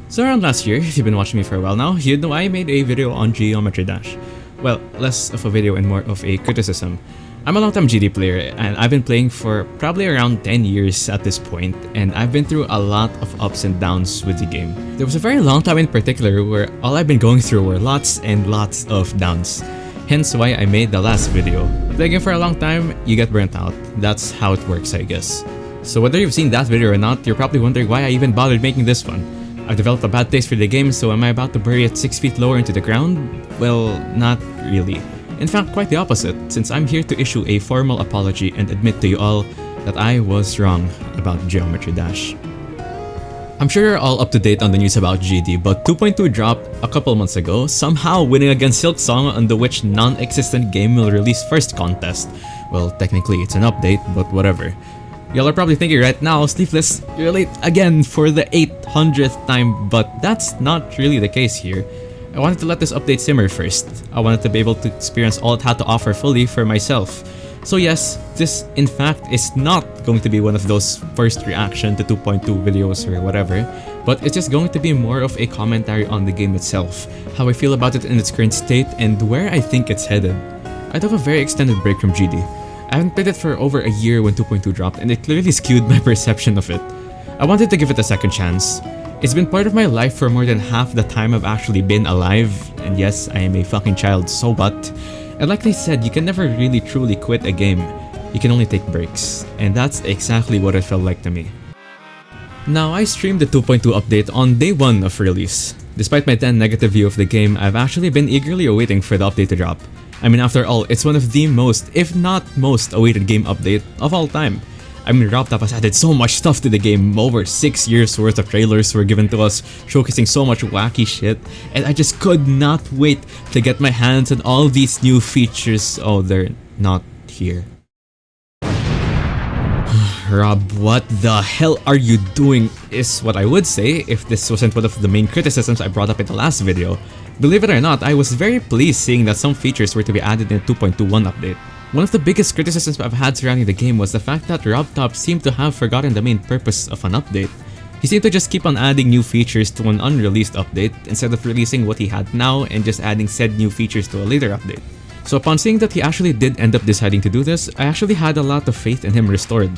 So around last year, if you've been watching me for a while now, you'd know I made a video on Geometry Dash. Well, less of a video and more of a criticism. I'm a long-time GD player and I've been playing for probably around 10 years at this point, and I've been through a lot of ups and downs with the game. There was a very long time in particular where all I've been going through were lots and lots of downs. Hence why I made the last video. Playing it for a long time, you get burnt out. That's how it works, I guess. So whether you've seen that video or not, you're probably wondering why I even bothered making this one. I've developed a bad taste for the game, so am I about to bury it 6 feet lower into the ground? Well, not really. In fact, quite the opposite, since I'm here to issue a formal apology and admit to you all that I was wrong about Geometry Dash. I'm sure you're all up to date on the news about GD, but 2.2 dropped a couple months ago, somehow winning against Silksong on the which non-existent game will release first contest. Well, technically it's an update, but whatever. Y'all are probably thinking right now, Sleepless, you're late again for the 800th time, but that's not really the case here. I wanted to let this update simmer first. I wanted to be able to experience all it had to offer fully for myself. So yes, this in fact is not going to be one of those first reaction to 2.2 videos or whatever, but it's just going to be more of a commentary on the game itself, how I feel about it in its current state, and where I think it's headed. I took a very extended break from GD. I haven't played it for over a year when 2.2 dropped, and it clearly skewed my perception of it. I wanted to give it a second chance. It's been part of my life for more than half the time I've actually been alive, and yes, I am a fucking child, so what? And like they said, you can never really truly quit a game. You can only take breaks, and that's exactly what it felt like to me. Now, I streamed the 2.2 update on day 1 of release. Despite my 10 negative view of the game, I've actually been eagerly awaiting for the update to drop. I mean, after all, it's one of the most, if not most, awaited game update of all time. I mean, RobTop has added so much stuff to the game. Over 6 years worth of trailers were given to us, showcasing so much wacky shit, and I just could not wait to get my hands on all these new features. Oh, they're not here. Rob, what the hell are you doing? Is what I would say if this wasn't one of the main criticisms I brought up in the last video. Believe it or not, I was very pleased seeing that some features were to be added in the 2.21 update. One of the biggest criticisms I've had surrounding the game was the fact that RobTop seemed to have forgotten the main purpose of an update. He seemed to just keep on adding new features to an unreleased update instead of releasing what he had now and just adding said new features to a later update. So upon seeing that he actually did end up deciding to do this, I actually had a lot of faith in him restored.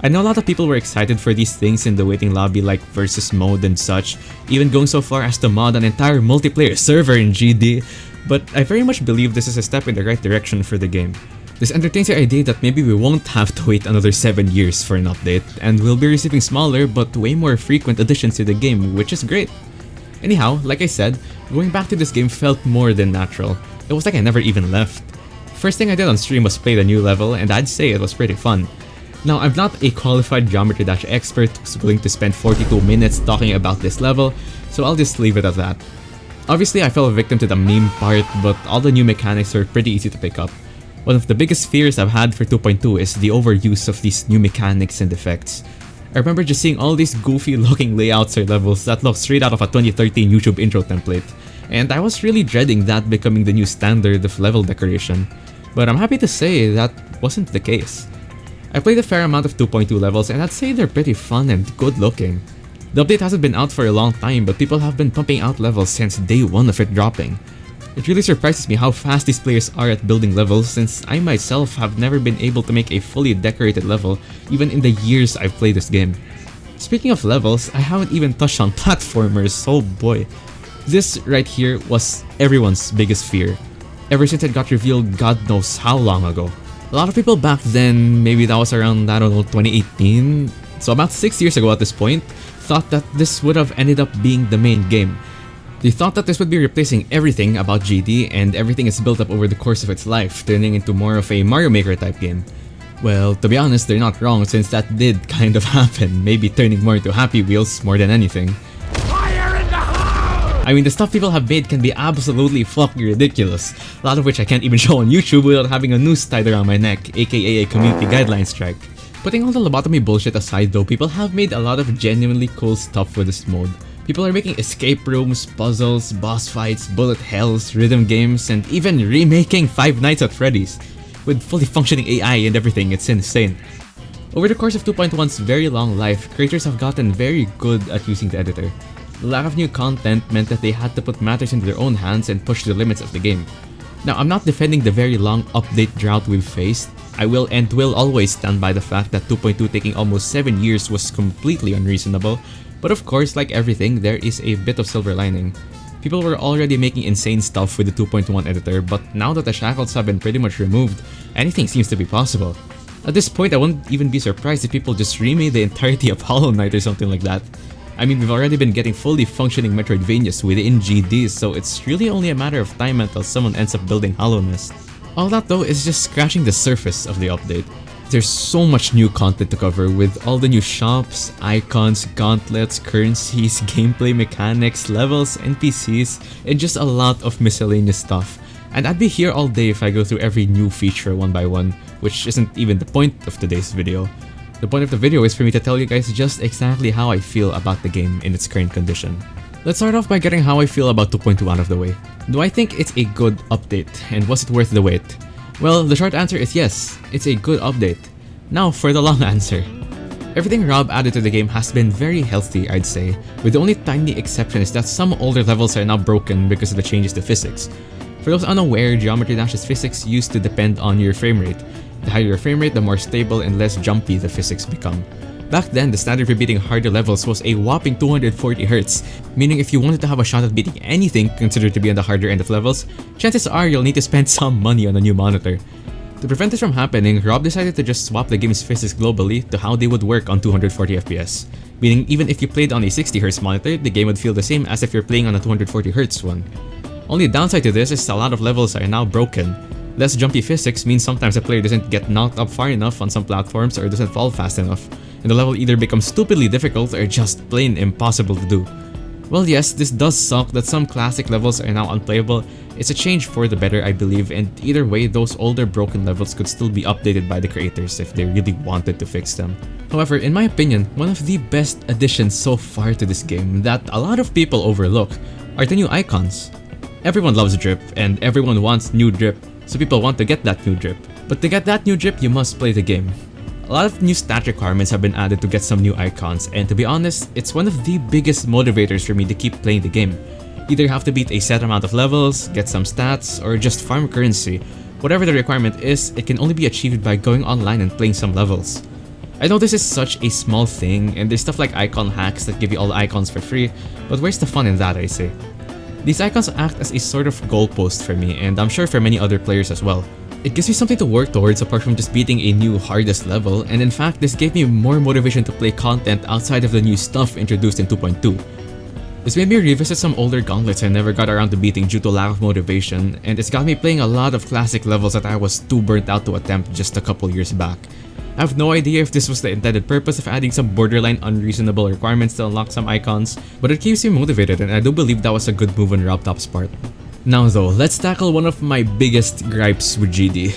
I know a lot of people were excited for these things in the waiting lobby like versus mode and such, even going so far as to mod an entire multiplayer server in GD, but I very much believe this is a step in the right direction for the game. This entertains the idea that maybe we won't have to wait another 7 years for an update, and we'll be receiving smaller but way more frequent additions to the game, which is great. Anyhow, like I said, going back to this game felt more than natural. It was like I never even left. First thing I did on stream was play the new level, and I'd say it was pretty fun. Now, I'm not a qualified Geometry Dash expert who's willing to spend 42 minutes talking about this level, so I'll just leave it at that. Obviously, I fell a victim to the meme part, but all the new mechanics are pretty easy to pick up. One of the biggest fears I've had for 2.2 is the overuse of these new mechanics and effects. I remember just seeing all these goofy looking layouts or levels that look straight out of a 2013 YouTube intro template, and I was really dreading that becoming the new standard of level decoration. But I'm happy to say that wasn't the case. I played a fair amount of 2.2 levels and I'd say they're pretty fun and good looking. The update hasn't been out for a long time, but people have been pumping out levels since day 1 of it dropping. It really surprises me how fast these players are at building levels, since I myself have never been able to make a fully decorated level even in the years I've played this game. Speaking of levels, I haven't even touched on platformers, so boy. This right here was everyone's biggest fear, ever since it got revealed God knows how long ago. A lot of people back then, maybe that was around, I don't know, 2018, so about 6 years ago at this point, thought that this would have ended up being the main game. They thought that this would be replacing everything about GD and everything is built up over the course of its life, turning into more of a Mario Maker type game. Well, to be honest, they're not wrong since that did kind of happen, maybe turning more into Happy Wheels more than anything. I mean, the stuff people have made can be absolutely fucking ridiculous, a lot of which I can't even show on YouTube without having a noose tied around my neck, aka a community guideline strike. Putting all the lobotomy bullshit aside though, people have made a lot of genuinely cool stuff with this mode. People are making escape rooms, puzzles, boss fights, bullet hells, rhythm games, and even remaking Five Nights at Freddy's. With fully functioning AI and everything, it's insane. Over the course of 2.1's very long life, creators have gotten very good at using the editor. The lack of new content meant that they had to put matters into their own hands and push the limits of the game. Now, I'm not defending the very long update drought we've faced. I will always stand by the fact that 2.2 taking almost 7 years was completely unreasonable, but of course, like everything, there is a bit of silver lining. People were already making insane stuff with the 2.1 editor, but now that the shackles have been pretty much removed, anything seems to be possible. At this point, I wouldn't even be surprised if people just remade the entirety of Hollow Knight or something like that. I mean, we've already been getting fully functioning Metroidvanias within GDs, so it's really only a matter of time until someone ends up building Hollow Nest. All that though is just scratching the surface of the update. There's so much new content to cover with all the new shops, icons, gauntlets, currencies, gameplay mechanics, levels, NPCs, and just a lot of miscellaneous stuff. And I'd be here all day if I go through every new feature one by one, which isn't even the point of today's video. The point of the video is for me to tell you guys just exactly how I feel about the game in its current condition. Let's start off by getting how I feel about 2.2 out of the way. Do I think it's a good update, and was it worth the wait? Well, the short answer is yes, it's a good update. Now for the long answer. Everything Rob added to the game has been very healthy, I'd say, with the only tiny exception is that some older levels are now broken because of the changes to physics. For those unaware, Geometry Dash's physics used to depend on your frame rate. The higher your frame rate, the more stable and less jumpy the physics become. Back then, the standard for beating harder levels was a whopping 240Hz, meaning if you wanted to have a shot at beating anything considered to be on the harder end of levels, chances are you'll need to spend some money on a new monitor. To prevent this from happening, Rob decided to just swap the game's physics globally to how they would work on 240fps, meaning even if you played on a 60Hz monitor, the game would feel the same as if you're playing on a 240Hz one. Only downside to this is a lot of levels are now broken. Less jumpy physics means sometimes a player doesn't get knocked up far enough on some platforms or doesn't fall fast enough, and the level either becomes stupidly difficult or just plain impossible to do. Well, yes, this does suck that some classic levels are now unplayable. It's a change for the better, I believe, and either way, those older broken levels could still be updated by the creators if they really wanted to fix them. However, in my opinion, one of the best additions so far to this game that a lot of people overlook are the new icons. Everyone loves drip, and everyone wants new drip, so people want to get that new drip. But to get that new drip, you must play the game. A lot of new stat requirements have been added to get some new icons, and to be honest, it's one of the biggest motivators for me to keep playing the game. Either have to beat a set amount of levels, get some stats, or just farm currency. Whatever the requirement is, it can only be achieved by going online and playing some levels. I know this is such a small thing, and there's stuff like icon hacks that give you all the icons for free, but where's the fun in that, I say? These icons act as a sort of goalpost for me, and I'm sure for many other players as well. It gives me something to work towards apart from just beating a new hardest level, and in fact this gave me more motivation to play content outside of the new stuff introduced in 2.2. This made me revisit some older gauntlets I never got around to beating due to lack of motivation, and it's got me playing a lot of classic levels that I was too burnt out to attempt just a couple years back. I have no idea if this was the intended purpose of adding some borderline unreasonable requirements to unlock some icons, but it keeps me motivated, and I do believe that was a good move on RobTop's part. Now though, let's tackle one of my biggest gripes with GD,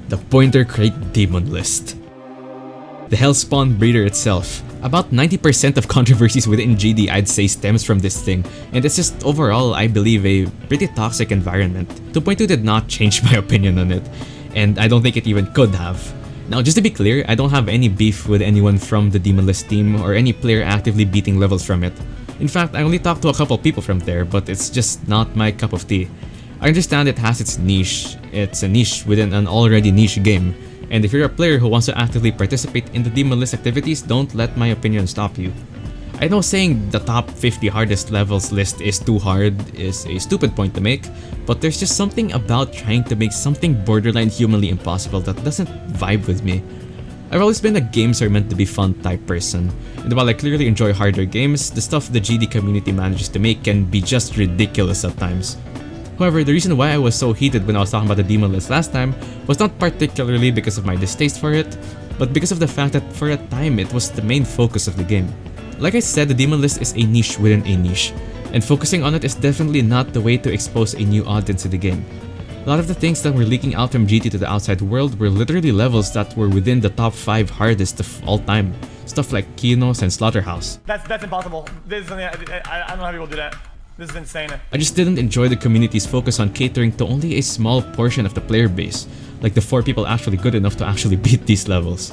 the Pointer Crate Demon List. The Hellspawn Breeder itself. About 90% of controversies within GD I'd say stems from this thing, and it's just overall, I believe, a pretty toxic environment. 2.2 did not change my opinion on it, and I don't think it even could have. Now, just to be clear, I don't have any beef with anyone from the Demon List team or any player actively beating levels from it. In fact, I only talked to a couple people from there, but it's just not my cup of tea. I understand it has its niche. It's a niche within an already niche game, and if you're a player who wants to actively participate in the Demon List activities, don't let my opinion stop you. I know saying the top 50 hardest levels list is too hard is a stupid point to make, but there's just something about trying to make something borderline humanly impossible that doesn't vibe with me. I've always been a games are meant to be fun type person, and while I clearly enjoy harder games, the stuff the GD community manages to make can be just ridiculous at times. However, the reason why I was so heated when I was talking about the Demon List last time was not particularly because of my distaste for it, but because of the fact that for a time it was the main focus of the game. Like I said, the Demon List is a niche within a niche, and focusing on it is definitely not the way to expose a new audience to the game. A lot of the things that were leaking out from GT to the outside world were literally levels that were within the top 5 hardest of all time. Stuff like Kinos and Slaughterhouse. That's impossible. This is something I don't know how people do that. This is insane. I just didn't enjoy the community's focus on catering to only a small portion of the player base, like the 4 people actually good enough to actually beat these levels.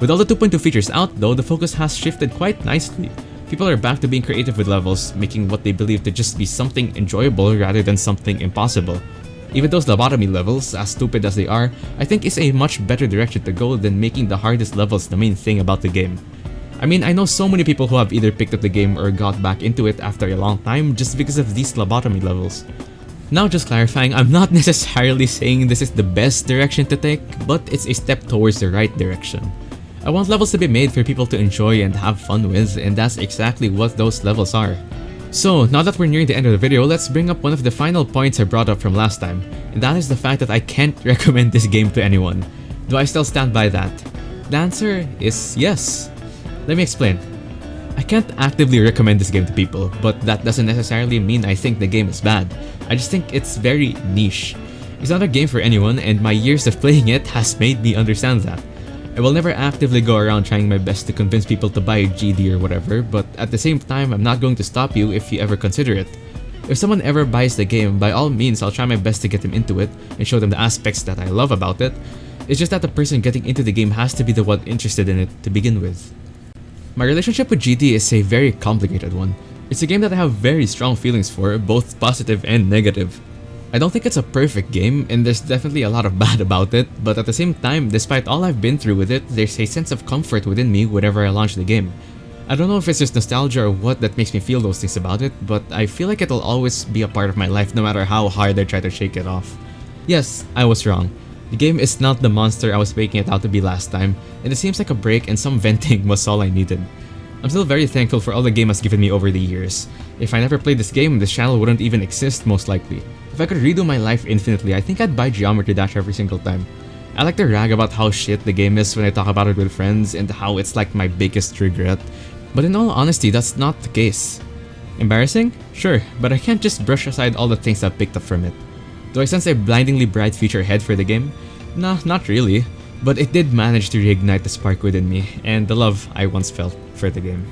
With all the 2.2 features out though, the focus has shifted quite nicely. People are back to being creative with levels, making what they believe to just be something enjoyable rather than something impossible. Even those lobotomy levels, as stupid as they are, I think is a much better direction to go than making the hardest levels the main thing about the game. I mean, I know so many people who have either picked up the game or got back into it after a long time just because of these lobotomy levels. Now just clarifying, I'm not necessarily saying this is the best direction to take, but it's a step towards the right direction. I want levels to be made for people to enjoy and have fun with, and that's exactly what those levels are. So, now that we're nearing the end of the video, let's bring up one of the final points I brought up from last time, and that is the fact that I can't recommend this game to anyone. Do I still stand by that? The answer is yes. Let me explain. I can't actively recommend this game to people, but that doesn't necessarily mean I think the game is bad. I just think it's very niche. It's not a game for anyone, and my years of playing it has made me understand that. I will never actively go around trying my best to convince people to buy GD or whatever, but at the same time, I'm not going to stop you if you ever consider it. If someone ever buys the game, by all means I'll try my best to get them into it and show them the aspects that I love about it. It's just that the person getting into the game has to be the one interested in it to begin with. My relationship with GD is a very complicated one. It's a game that I have very strong feelings for, both positive and negative. I don't think it's a perfect game, and there's definitely a lot of bad about it, but at the same time, despite all I've been through with it, there's a sense of comfort within me whenever I launch the game. I don't know if it's just nostalgia or what that makes me feel those things about it, but I feel like it'll always be a part of my life no matter how hard I try to shake it off. Yes, I was wrong. The game is not the monster I was making it out to be last time, and it seems like a break and some venting was all I needed. I'm still very thankful for all the game has given me over the years. If I never played this game, this channel wouldn't even exist most likely. If I could redo my life infinitely, I think I'd buy Geometry Dash every single time. I like to rag about how shit the game is when I talk about it with friends and how it's like my biggest regret. But in all honesty, that's not the case. Embarrassing? Sure, but I can't just brush aside all the things I've picked up from it. Do I sense a blindingly bright future ahead for the game? Nah, not really. But it did manage to reignite the spark within me and the love I once felt for the game.